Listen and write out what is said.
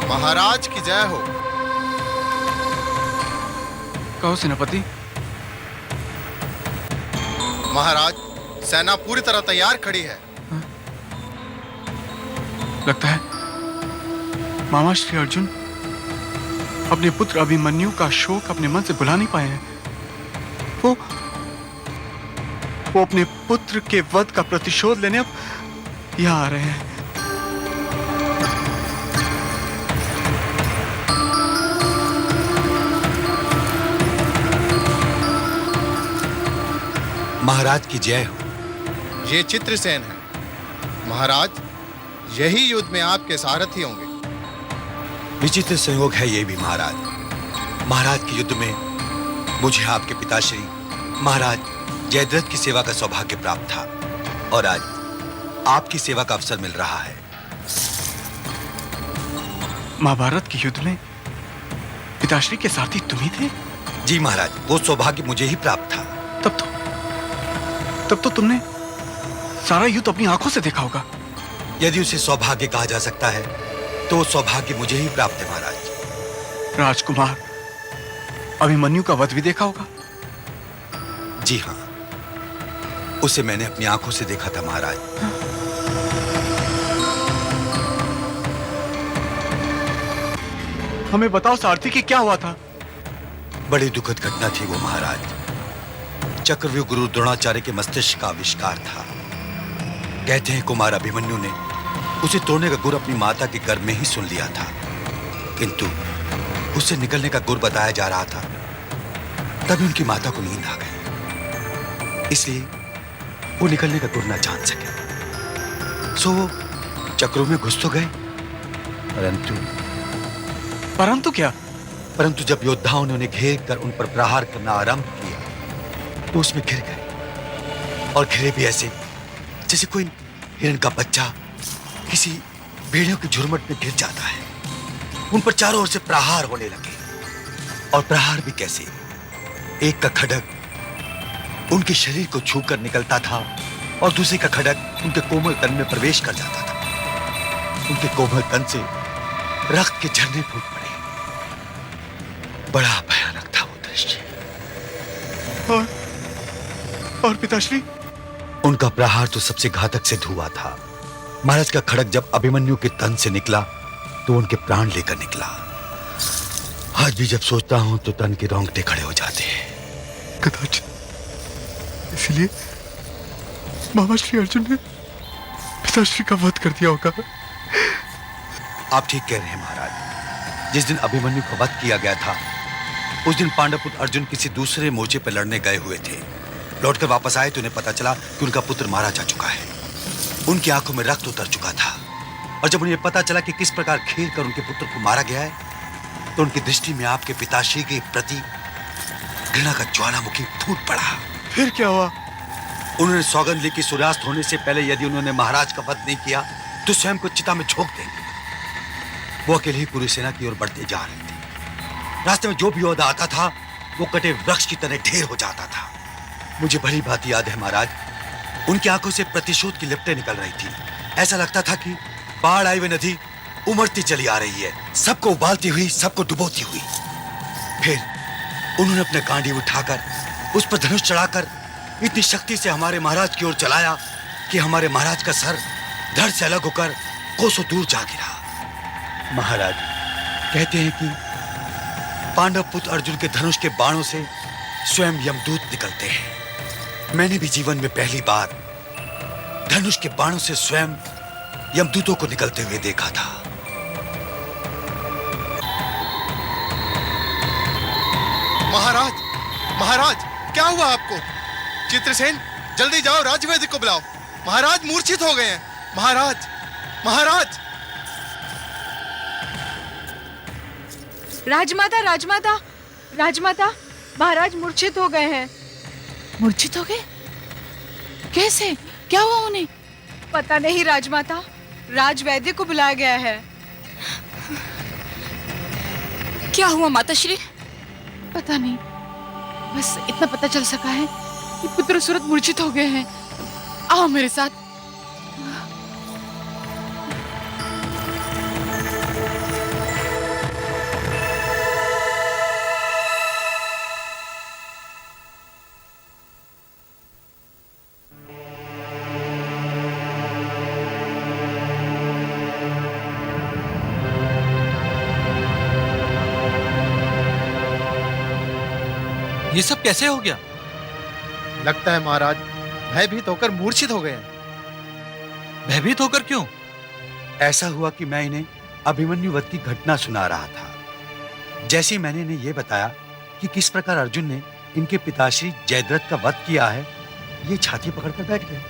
महाराज की जय हो। कहो सेनापति। महाराज, सेना पूरी तरह तैयार खड़ी है। लगता है मामा श्री अर्जुन अपने पुत्र अभिमन्यु का शोक अपने मन से भुला नहीं पाए हैं। वो अपने पुत्र के वध का प्रतिशोध लेने अब यहाँ आ रहे हैं। महाराज की जय हो। ये चित्रसेन है। महाराज, यही युद्ध में आपके सारथी होंगे। विचित्र संयोग है ये भी महाराज। महाराज के युद्ध में मुझे आपके पिताश्री महाराज जयद्रथ की सेवा का सौभाग्य प्राप्त था और आज आपकी सेवा का अवसर मिल रहा है। महाभारत के युद्ध में पिताश्री के सारथी तुम ही थे? जी महाराज, वो सौभाग्य मुझे ही प्राप्त था। तब तो तुमने सारा युद्ध अपनी आंखों से देखा होगा। यदि उसे सौभाग्य कहा जा सकता है तो वो सौभाग्य मुझे ही प्राप्त है महाराज। राजकुमार अभिमन्यु का वध भी देखा होगा। जी हाँ, उसे मैंने अपनी आंखों से देखा था महाराज। हमें बताओ सारथी की क्या हुआ था? बड़ी दुखद घटना थी वो महाराज। चक्रव्यूह गुरु द्रोणाचार्य के मस्तिष्क का आविष्कार था। कहते हैं कुमार अभिमन्यु ने उसे तोड़ने का गुर अपनी माता के गर्भ में ही सुन लिया था, किंतु उससे निकलने का गुर बताया जा रहा था। तभी उनकी माता को नींद आ गई, इसलिए वो निकलने का गुर ना जान सके। सो वो चक्रों में घुस तो गए, परंतु क्या? परंतु जब योद्धाओं ने उन्हें घेर कर उन पर प्रहार करना आरंभ किया तो उसमें घिर गए, और घिरे भी ऐसे जैसे कोई हिरण का बच्चा किसी भेड़ियों की झुरमुट में गिर जाता है। उन पर चारों ओर से प्रहार होने लगे, और प्रहार भी कैसे? एक का खड्ग उनके शरीर को छूकर निकलता था और दूसरे का खड्ग उनके कोमल तन में प्रवेश कर जाता था। उनके कोमल तन से रक्त के झरने फूट पड़े। बड़ा भयानक था वो दृश्य। और पिताश्री? उनका प्रहार तो सबसे घातक सिद्ध हुआ था। महाराज का खड्ग जब अभिमन्यु के तन से निकला तो उनके प्राण लेकर निकला। आज भी जब सोचता हूं तो तन के रोंगटे खड़े हो जाते हैं। कदाचित इसलिए मामा श्री अर्जुन ने पिताश्री का वध कर दिया होगा। आप ठीक कह रहे हैं महाराज। जिस दिन अभिमन्यु का वध किया गया था उस दिन पांडव पुत्र अर्जुन किसी दूसरे मोर्चे पर लड़ने गए हुए थे। लौटकर वापस आए तो उन्हें पता चला कि उनका पुत्र मारा जा चुका है। उनकी आंखों में रक्त उतर चुका था, और जब उन्हें पता चला कि किस प्रकार घेर कर उनके पुत्र को मारा गया है तो उनकी दृष्टि में आपके पिताश्री के प्रति घृणा का ज्वालामुखी फूट पड़ा। फिर क्या हुआ? उन्होंने सौगंध ली कि सूर्यास्त होने से पहले यदि उन्होंने महाराज का वध नहीं किया तो स्वयं को चिता में झोंक देंगे। वो अकेले ही पूरी सेना की ओर बढ़ते जा रहे थे। रास्ते में जो भी योद्धा आता था वो कटे वृक्ष की तरह ढेर हो जाता था। मुझे भली बात याद है महाराज, उनकी आंखों से प्रतिशोध की लिपटें निकल रही थी। ऐसा लगता था कि बाढ़ आई हुई नदी उमड़ती चली आ रही है, सबको उबालती हुई, सबको डुबोती हुई। फिर उन्होंने अपने गांडी उठाकर उस पर धनुष चढ़ाकर इतनी शक्ति से हमारे महाराज की ओर चलाया कि हमारे महाराज का सर धड़ से अलग होकर कोसों दूर जा गिरा। महाराज कहते हैं कि पांडव पुत्र अर्जुन के धनुष के बाणों से स्वयं यमदूत निकलते हैं। मैंने भी जीवन में पहली बार धनुष के बाणों से स्वयं यमदूतों को निकलते हुए देखा था। महाराज, महाराज, क्या हुआ आपको? चित्रसेन, जल्दी जाओ, राजवैद्य को बुलाओ। महाराज मूर्छित हो गए हैं। महाराज, महाराज! राजमाता, राजमाता, राजमाता, महाराज मूर्छित हो गए हैं। मूर्छित हो गए? कैसे? क्या हुआ उन्हें? पता नहीं राजमाता, राजवैद्य को बुलाया गया है। क्या हुआ माताश्री? पता नहीं, बस इतना पता चल सका है कि पुत्र सूरत मूर्छित हो गए हैं। आओ मेरे साथ। ये सब कैसे हो गया? लगता है महाराज भयभीत होकर मूर्छित हो गए हैं। भयभीत होकर क्यों? ऐसा हुआ कि मैं इन्हें अभिमन्यु वध की घटना सुना रहा था। जैसे ही मैंने इन्हें यह बताया कि किस प्रकार अर्जुन ने इनके पिताश्री जयद्रथ का वध किया है, ये छाती पकड़कर बैठ गए।